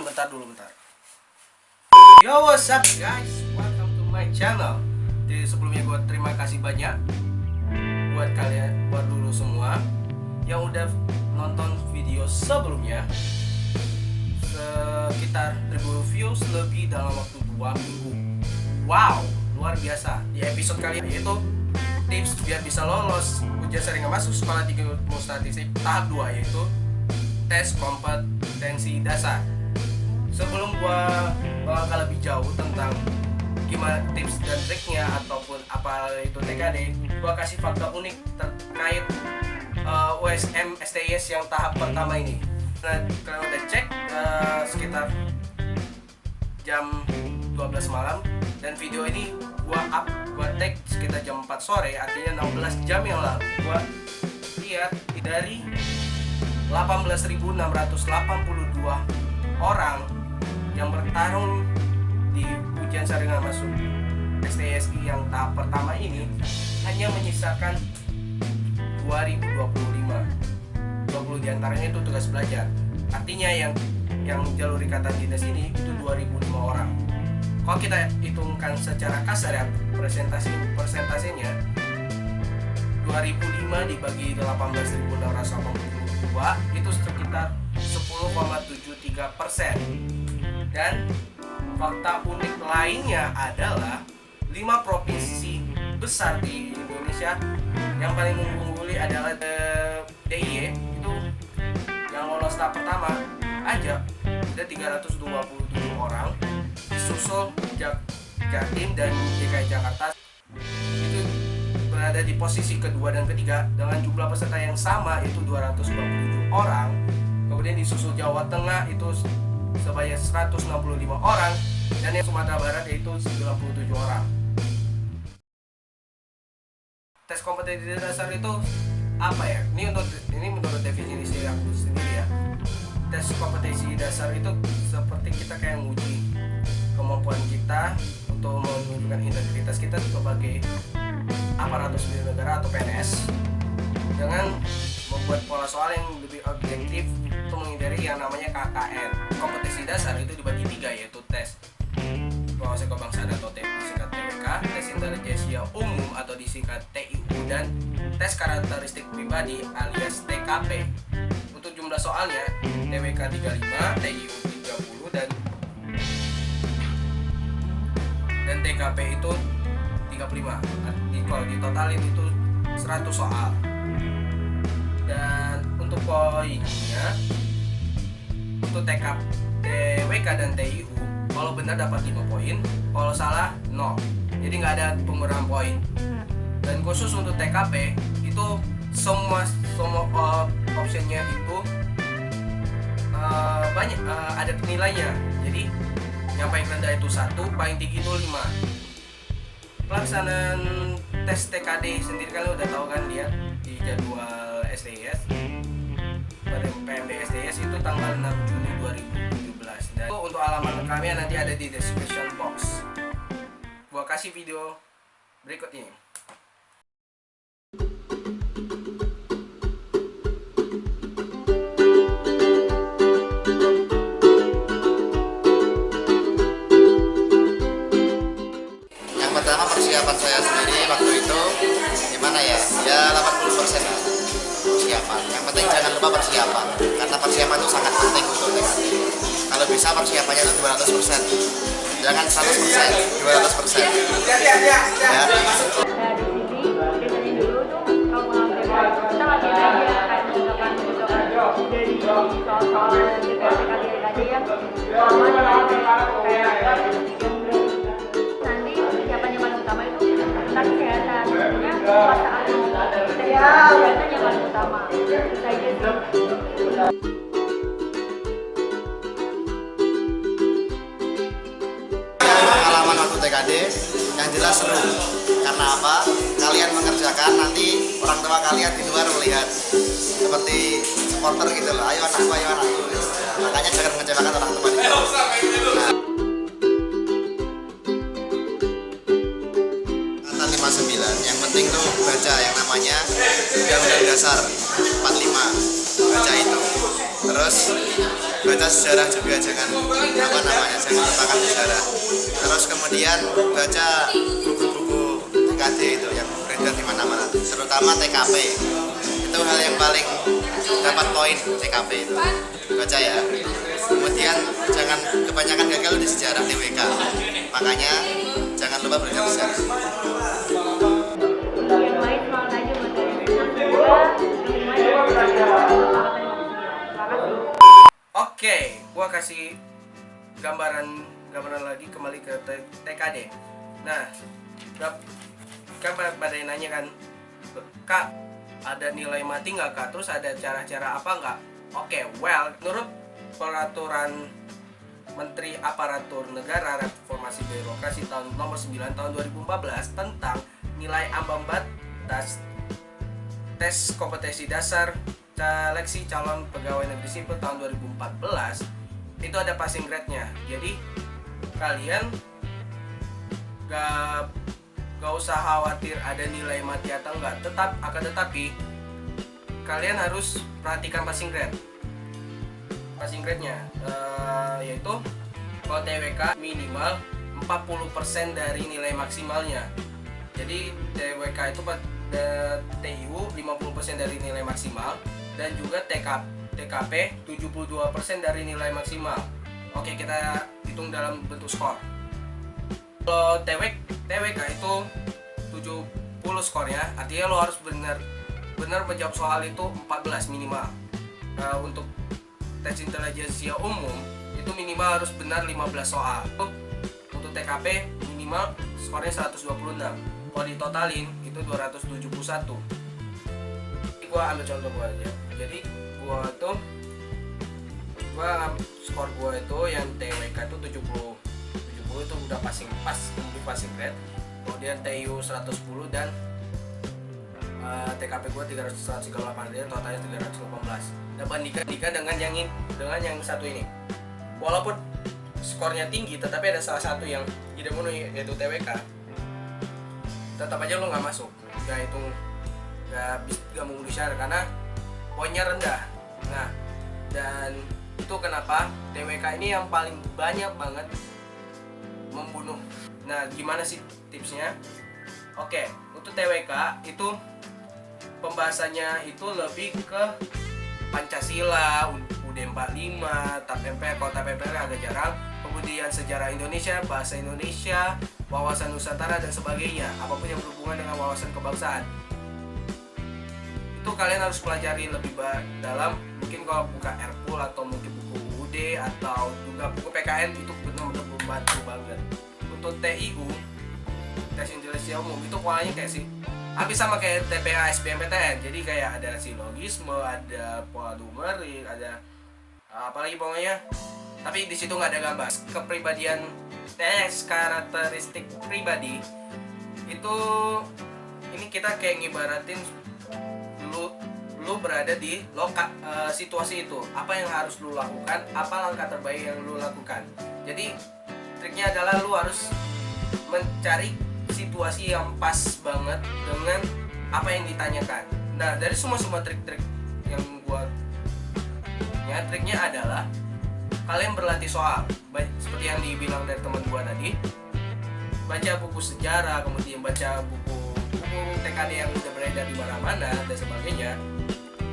bentar. Yo, what's up guys? Welcome to my channel. Jadi sebelumnya gue terima kasih banyak buat kalian, buat dulu semua yang udah nonton video sebelumnya. Sekitar 1000 views lebih dalam waktu 2 minggu. Wow, luar biasa. Di episode kali ini yaitu tips biar bisa lolos ujian saringan masuk sekolah tinggi ilmu statistik tahap 2, yaitu tes kompetensi dasar. Sebelum gua bakal lebih jauh tentang gimana tips dan triknya ataupun apa itu TKD, gua kasih fakta unik terkait USM STIS yang tahap pertama ini. Nah, kalian udah cek sekitar jam 12 malam, dan video ini gua tag sekitar jam 4 sore, artinya 16 jam yang lalu. Gua lihat dari 18.682 orang yang bertarung di ujian saringan masuk STSI yang tahap pertama ini, hanya menyisakan 2025. 20 diantaranya itu tugas belajar. Artinya yang jalur ikatan dinas ini itu 2005 orang. Kalau kita hitungkan secara kasar ya, persentasenya 2005 dibagi 18.682 itu sekitar 10,73%. Dan fakta unik lainnya adalah 5 provinsi besar di Indonesia yang paling mengungguli adalah DIY, itu yang lolos tahap pertama aja ada 327 orang, disusul Jatim dan DKI Jakarta itu berada di posisi kedua dan ketiga dengan jumlah peserta yang sama, itu 297 orang. Kemudian disusul Jawa Tengah itu sebanyak 165 orang, dan yang Sumatera Barat yaitu 97 orang. Tes kompetensi dasar itu apa ya? Ini menurut definisi aku sendiri ya. Tes kompetensi dasar itu seperti kita kayak nguji kemampuan kita untuk menunjukkan integritas kita sebagai aparatur sipil negara atau PNS dengan membuat pola soal yang lebih objektif untuk menghindari yang namanya KKN. Kompetensi dasar itu dibagi 3, yaitu tes wawasan kebangsaan atau disingkat TWK, tes intelijensia umum atau disingkat TIU, dan tes karakteristik pribadi alias TKP. Untuk jumlah soalnya TWK 35, TIU 30, dan TKP itu 35. Kalau ditotalin itu 100 soal. Dan untuk poinnya, untuk TWK dan TIU, kalau benar dapat 5 poin, kalau salah 0. Jadi nggak ada pengurangan poin. Dan khusus untuk TKP itu semua optionnya itu banyak, ada nilainya. Jadi yang paling rendah itu 1, paling tinggi itu 5. Pelaksanaan tes TKD sendiri kalian udah tahu kan, lihat di jadwal STIS pada PMB STIS itu tanggal 6 Juni 2017. Dan untuk alamat kami nanti ada di description box. Gua kasih video berikut ini. Pertama, persiapan saya sendiri waktu itu gimana ya 80% lah persiapan. Yang penting jangan lupa persiapan, karena persiapan itu sangat penting untuk TKD. Kalau bisa persiapannya itu 200%, jangan 100%, 200% ya. Pengalaman waktu TKD yang jelas seru. Karena apa? Kalian mengerjakan, nanti orang tua kalian di luar melihat seperti supporter gitu loh. Ayo anakku, ayo anakku. Makanya jangan mengecewakan orang tua. Kata 59, yang penting tuh baca yang namanya Undang-Undang Dasar 45. Baca itu. Terus baca sejarah juga, jangan apa namanya, jangan lupakan sejarah. Terus kemudian baca buku-buku TKD itu yang beredar di mana-mana, terutama TKP. Itu hal yang paling dapat poin TKP itu. Baca ya. Kemudian jangan kebanyakan gagal di sejarah TWK. Makanya jangan lupa belajar sejarah. Yang lain soal tadi buat juga Oke, gua kasih gambaran lagi kembali ke TKD. Nah, kan pada nanya kan, Kak, ada nilai mati nggak Kak? Terus ada cara-cara apa nggak? Oke, well, menurut peraturan Menteri Aparatur Negara Reformasi Birokrasi tahun nomor 9 tahun 2014 tentang nilai ambang batas tes kompetensi dasar seleksi calon pegawai negeri sipil tahun 2014 itu ada passing grade-nya. Jadi kalian gak usah khawatir ada nilai mati atau enggak. Tetapi kalian harus perhatikan passing grade. Passing grade-nya yaitu kalau TWK minimal 40% dari nilai maksimalnya. Jadi TWK itu TIU 50% dari nilai maksimal dan juga TKP 72% dari nilai maksimal. Oke, kita hitung dalam bentuk skor. Kalau TWK itu 70 skornya, artinya lo harus benar menjawab soal itu 14 minimal. Untuk tes intelijensia umum itu minimal harus benar 15 soal. Untuk TKP minimal skornya 126. Kalau ditotalin itu 271. Ini gua ambil contoh gua aja. Jadi skor gua itu yang TWK itu 70 itu udah passing grade. Kemudian TIU 110 dan TKP gua 138, dan totalnya 318. Nah, bandingkan dengan yang satu ini. Walaupun skornya tinggi, tetapi ada salah satu yang tidak memenuhi, yaitu TWK. Tetap aja lo nggak masuk, nggak memenuhi syarat karena poinnya rendah. Nah, dan itu kenapa TWK ini yang paling banyak banget membunuh. Nah, gimana sih tipsnya? Oke, untuk TWK itu pembahasannya itu lebih ke Pancasila, UUD 45, TAP MPR. Kalau TAP MPR agak jarang. Kemudian sejarah Indonesia, bahasa Indonesia, wawasan Nusantara dan sebagainya, apapun yang berhubungan dengan wawasan kebangsaan. Itu kalian harus pelajari lebih dalam. Mungkin kalau buka Erpul atau mungkin buku UUD atau juga buku PKN itu benar-benar membantu banget. Untuk TIU, tes intelijensia umum, itu polanya kayak sih hampir sama kayak TPA SBMPTN. Jadi kayak ada silogisme, ada pola numerik, ada apalagi pokoknya. Tapi di situ nggak ada gambar. Kepribadian tes karakteristik pribadi itu, ini kita kayak ngibaratin lu berada di situasi itu. Apa yang harus lu lakukan? Apa langkah terbaik yang lu lakukan? Jadi triknya adalah lu harus mencari situasi yang pas banget dengan apa yang ditanyakan. Nah, dari semua trik-trik yang gua triknya adalah kalian berlatih soal, seperti yang dibilang dari teman gua tadi, baca buku sejarah, kemudian baca buku TKD yang udah beredar di mana-mana dan sebagainya.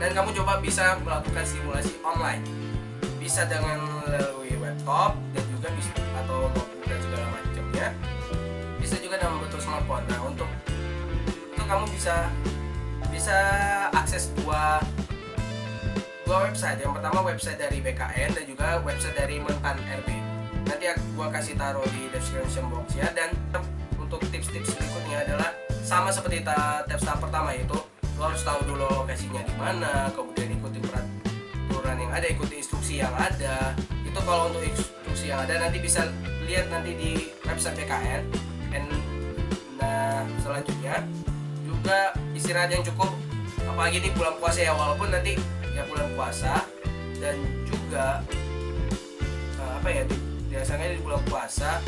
Dan kamu coba bisa melakukan simulasi online, bisa dengan melalui laptop dan juga bisa atau notebook dan segala macamnya, bisa juga dalam bentuk smartphone. Nah, untuk itu kamu bisa akses dua website. Yang pertama website dari BKN dan juga website dari Mentan RB. Nanti gua kasih taruh di description box ya. Dan untuk tips-tips berikutnya adalah sama seperti tips tahap pertama, yaitu lo harus tahu dulu lokasinya di mana, kemudian ikuti peraturan yang ada, ikuti instruksi yang ada. Itu kalau untuk instruksi yang ada nanti bisa lihat nanti di website BKN. Nah, selanjutnya juga istirahat yang cukup, apalagi di bulan puasa ya, walaupun nanti ya bulan puasa dan juga biasanya di bulan puasa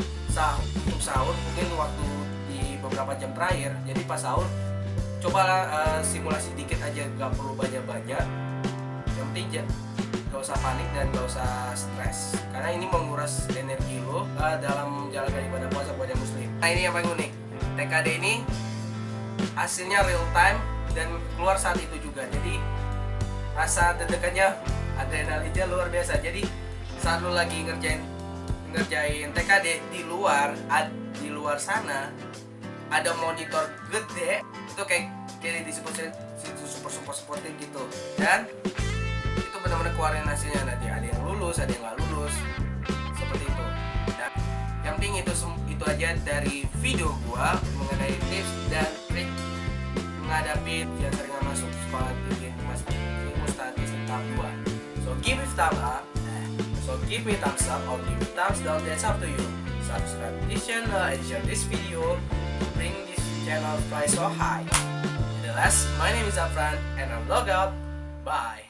untuk sahur mungkin waktu di beberapa jam terakhir. Jadi pas sahur cobalah simulasi dikit aja, nggak perlu banyak-banyak. Yang penting gak gak usah panik dan gak usah stres, karena ini menguras energi lo dalam menjalankan ibadah puasa buat yang muslim. Nah ini yang paling unik, TKD ini hasilnya real time dan keluar saat itu juga, jadi rasa deg-degannya, adrenalinnya luar biasa. Jadi saat lo lagi ngerjain TKD di luar sana ada monitor gede, itu kayak di super seperti gitu, dan itu benar-benar keluarin hasilnya. Nanti ada yang lulus, ada yang nggak lulus, seperti itu. Dan yang penting itu aja dari video gua mengenai tips dan trik menghadapi yang sering nggak masuk sekolah tinggi ilmu statistik tahap 2. So give me thumbs up, give me thumbs up or give me thumbs down, that's up to you. Subscribe this channel and share this video to bring this channel price so high. And the last, my name is Afran and I'm log out. Bye.